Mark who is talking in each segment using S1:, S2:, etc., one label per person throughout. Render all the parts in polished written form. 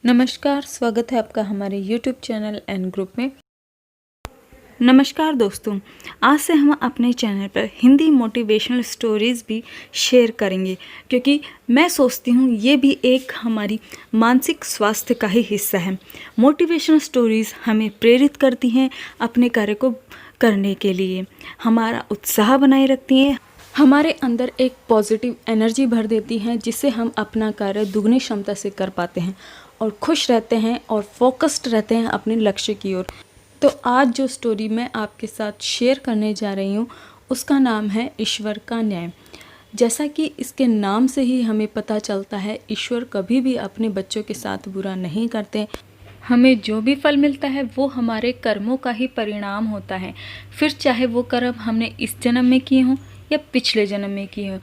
S1: नमस्कार, स्वागत है आपका हमारे YouTube चैनल एन ग्रुप में। नमस्कार दोस्तों, आज से हम अपने चैनल पर हिंदी मोटिवेशनल स्टोरीज़ भी शेयर करेंगे क्योंकि मैं सोचती हूँ ये भी एक हमारी मानसिक स्वास्थ्य का ही हिस्सा है। मोटिवेशनल स्टोरीज़ हमें प्रेरित करती हैं अपने कार्य को करने के लिए, हमारा उत्साह बनाए रखती हैं, हमारे अंदर एक पॉजिटिव एनर्जी भर देती हैं जिससे हम अपना कार्य दुगनी क्षमता से कर पाते हैं और खुश रहते हैं और फोकस्ड रहते हैं अपने लक्ष्य की ओर। तो आज जो स्टोरी मैं आपके साथ शेयर करने जा रही हूँ उसका नाम है ईश्वर का न्याय। जैसा कि इसके नाम से ही हमें पता चलता है, ईश्वर कभी भी अपने बच्चों के साथ बुरा नहीं करते। हमें जो भी फल मिलता है वो हमारे कर्मों का ही परिणाम होता है, फिर चाहे वो कर्म हमने इस जन्म में किए हों या पिछले जन्म में किए हों।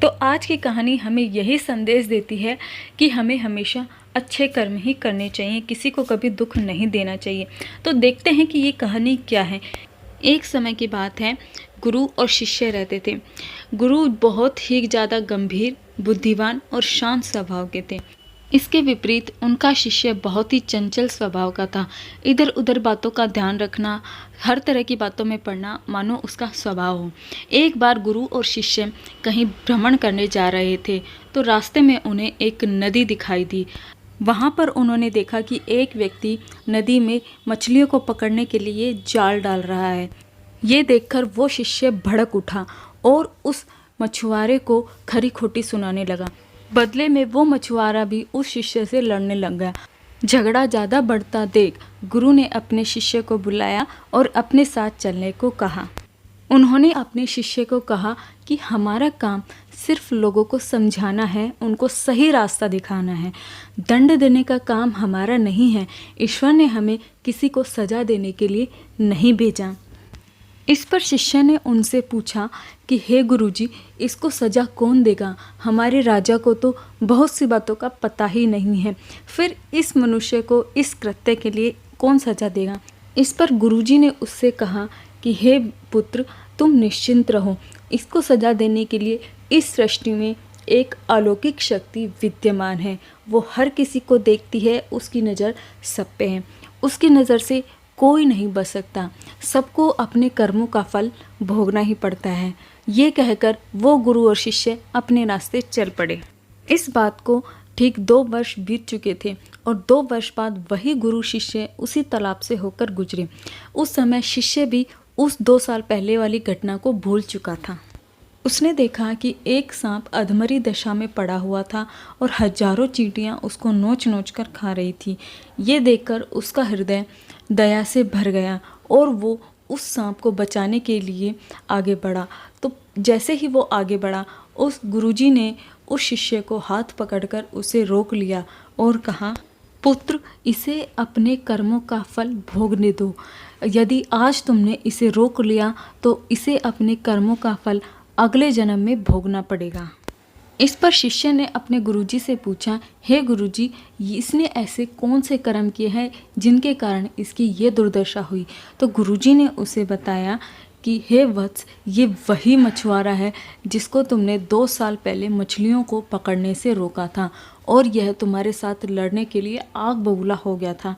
S1: तो आज की कहानी हमें यही संदेश देती है कि हमें हमेशा अच्छे कर्म ही करने चाहिए, किसी को कभी दुख नहीं देना चाहिए। तो देखते हैं कि ये कहानी क्या है। एक समय की बात है, गुरु और शिष्य रहते थे। गुरु बहुत ही ज़्यादा गंभीर, बुद्धिमान और शांत स्वभाव के थे। इसके विपरीत उनका शिष्य बहुत ही चंचल स्वभाव का था। इधर उधर बातों का ध्यान रखना, हर तरह की बातों में पड़ना मानो उसका स्वभाव हो। एक बार गुरु और शिष्य कहीं भ्रमण करने जा रहे थे तो रास्ते में उन्हें एक नदी दिखाई दी। वहाँ पर उन्होंने देखा कि एक व्यक्ति नदी में मछलियों को पकड़ने के लिए जाल डाल रहा है। ये देखकर वो शिष्य भड़क उठा और उस मछुआरे को खरी खोटी सुनाने लगा। बदले में वो मछुआरा भी उस शिष्य से लड़ने लग गया। झगड़ा ज़्यादा बढ़ता देख गुरु ने अपने शिष्य को बुलाया और अपने साथ चलने को कहा। उन्होंने अपने शिष्य को कहा कि हमारा काम सिर्फ लोगों को समझाना है, उनको सही रास्ता दिखाना है। दंड देने का काम हमारा नहीं है। ईश्वर ने हमें किसी को सजा देने के लिए नहीं भेजा। इस पर शिष्य ने उनसे पूछा कि हे गुरुजी, इसको सजा कौन देगा? हमारे राजा को तो बहुत सी बातों का पता ही नहीं है, फिर इस मनुष्य को इस कृत्य के लिए कौन सजा देगा? इस पर गुरुजी ने उससे कहा कि हे पुत्र, तुम निश्चिंत रहो, इसको सजा देने के लिए इस सृष्टि में एक अलौकिक शक्ति विद्यमान है। वो हर किसी को देखती है, उसकी नज़र सब पे है, उसकी नज़र से कोई नहीं बच सकता। सबको अपने कर्मों का फल भोगना ही पड़ता है। ये कहकर वो गुरु और शिष्य अपने रास्ते चल पड़े। इस बात को ठीक 2 वर्ष बीत चुके थे और 2 वर्ष बाद वही गुरु शिष्य उसी तालाब से होकर गुजरे। उस समय शिष्य भी उस 2 साल पहले वाली घटना को भूल चुका था। उसने देखा कि एक सांप अधमरी दशा में पड़ा हुआ था और हजारों चींटियां उसको नोच नोच कर खा रही थी। ये देखकर उसका हृदय दया से भर गया और वो उस सांप को बचाने के लिए आगे बढ़ा। तो जैसे ही वो आगे बढ़ा, उस गुरुजी ने उस शिष्य को हाथ पकड़कर उसे रोक लिया और कहा, पुत्र, इसे अपने कर्मों का फल भोगने दो। यदि आज तुमने इसे रोक लिया तो इसे अपने कर्मों का फल अगले जन्म में भोगना पड़ेगा। इस पर शिष्य ने अपने गुरुजी से पूछा, हे गुरुजी, इसने ऐसे कौन से कर्म किए हैं जिनके कारण इसकी ये दुर्दशा हुई? तो गुरुजी ने उसे बताया कि हे वत्स, ये वही मछुआरा है जिसको तुमने 2 साल पहले मछलियों को पकड़ने से रोका था और यह तुम्हारे साथ लड़ने के लिए आग बबूला हो गया था।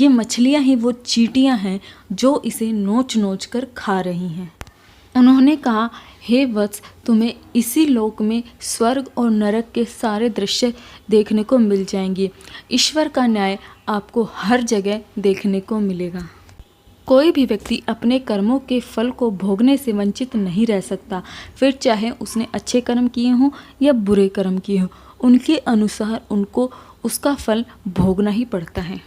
S1: ये मछलियाँ ही वो चींटियाँ हैं जो इसे नोच नोच कर खा रही हैं। उन्होंने कहा, हे वत्स, तुम्हें इसी लोक में स्वर्ग और नरक के सारे दृश्य देखने को मिल जाएंगे। ईश्वर का न्याय आपको हर जगह देखने को मिलेगा। कोई भी व्यक्ति अपने कर्मों के फल को भोगने से वंचित नहीं रह सकता, फिर चाहे उसने अच्छे कर्म किए हों या बुरे कर्म किए हों, उनके अनुसार उनको उसका फल भोगना ही पड़ता है।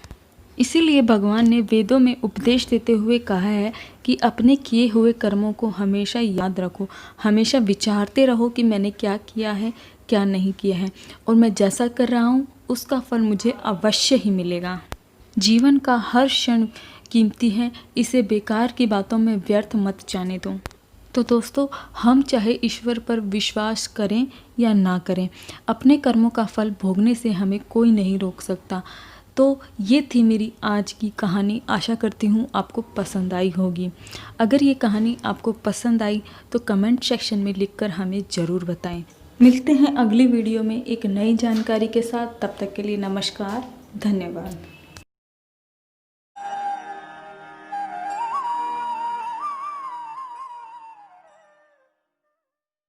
S1: इसीलिए भगवान ने वेदों में उपदेश देते हुए कहा है कि अपने किए हुए कर्मों को हमेशा याद रखो, हमेशा विचारते रहो कि मैंने क्या किया है, क्या नहीं किया है, और मैं जैसा कर रहा हूँ उसका फल मुझे अवश्य ही मिलेगा। जीवन का हर क्षण कीमती है, इसे बेकार की बातों में व्यर्थ मत जाने दो। तो दोस्तों, हम चाहे ईश्वर पर विश्वास करें या ना करें, अपने कर्मों का फल भोगने से हमें कोई नहीं रोक सकता। तो ये थी मेरी आज की कहानी। आशा करती हूँ आपको पसंद आई होगी। अगर ये कहानी आपको पसंद आई तो कमेंट सेक्शन में लिखकर हमें ज़रूर बताएं। मिलते हैं अगली वीडियो में एक नई जानकारी के साथ। तब तक के लिए नमस्कार। धन्यवाद।